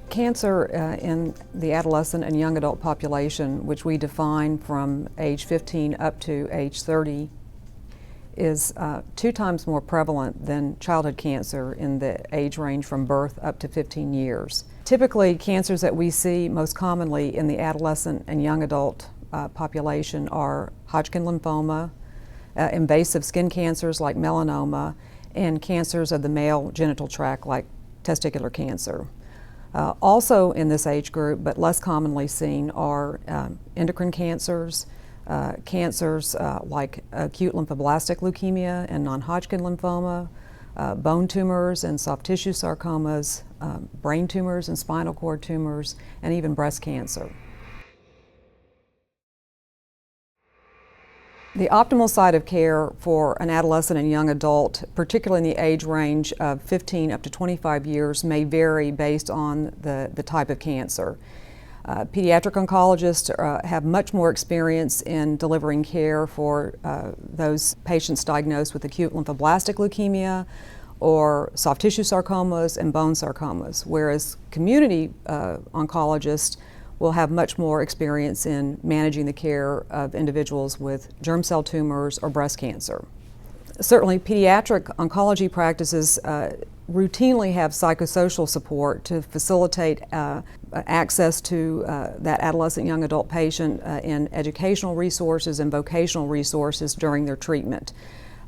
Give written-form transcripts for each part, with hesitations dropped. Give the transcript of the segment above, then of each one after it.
Cancer in the adolescent and young adult population, which we define from age 15 up to age 30, is 2 times more prevalent than childhood cancer in the age range from birth up to 15 years. Typically, cancers that we see most commonly in the adolescent and young adult population are Hodgkin lymphoma, invasive skin cancers like melanoma, and cancers of the male genital tract like testicular cancer. Also in this age group, but less commonly seen, are endocrine cancers, cancers like acute lymphoblastic leukemia and non-Hodgkin lymphoma, bone tumors and soft tissue sarcomas, brain tumors and spinal cord tumors, and even breast cancer. The optimal site of care for an adolescent and young adult, particularly in the age range of 15 up to 25 years, may vary based on the type of cancer. Pediatric oncologists have much more experience in delivering care for those patients diagnosed with acute lymphoblastic leukemia or soft tissue sarcomas and bone sarcomas, whereas community oncologists will have much more experience in managing the care of individuals with germ cell tumors or breast cancer. Certainly, pediatric oncology practices routinely have psychosocial support to facilitate access to that adolescent young adult patient in educational resources and vocational resources during their treatment.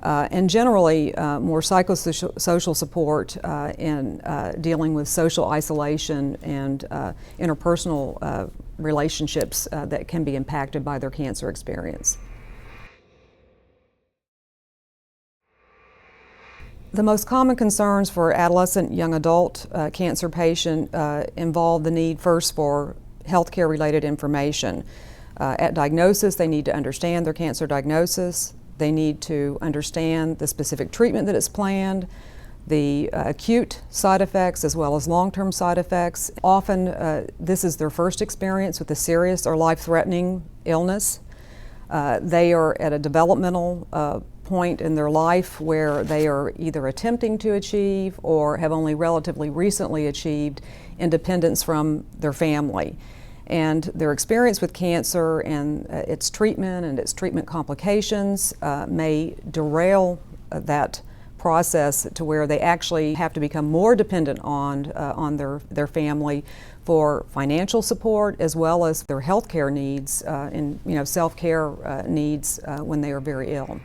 And generally, more psychosocial support in dealing with social isolation and interpersonal relationships that can be impacted by their cancer experience. The most common concerns for adolescent young adult cancer patient involve the need first for healthcare related information. At diagnosis, they need to understand their cancer diagnosis. They need to understand the specific treatment that is planned, the acute side effects as well as long-term side effects. Often this is their first experience with a serious or life-threatening illness. They are at a developmental point in their life where they are either attempting to achieve or have only relatively recently achieved independence from their family. And their experience with cancer and its treatment and its treatment complications may derail that process to where they actually have to become more dependent on their family for financial support as well as their health care needs and self-care needs when they are very ill.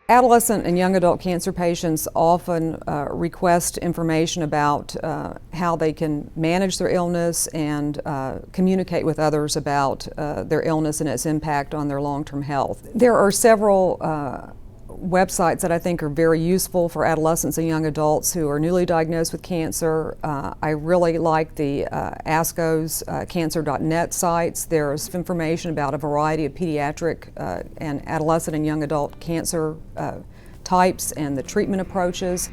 Adolescent and young adult cancer patients often request information about how they can manage their illness and communicate with others about their illness and its impact on their long-term health. There are several websites that I think are very useful for adolescents and young adults who are newly diagnosed with cancer. I really like the ASCO's Cancer.Net sites. There's information about a variety of pediatric and adolescent and young adult cancer types and the treatment approaches.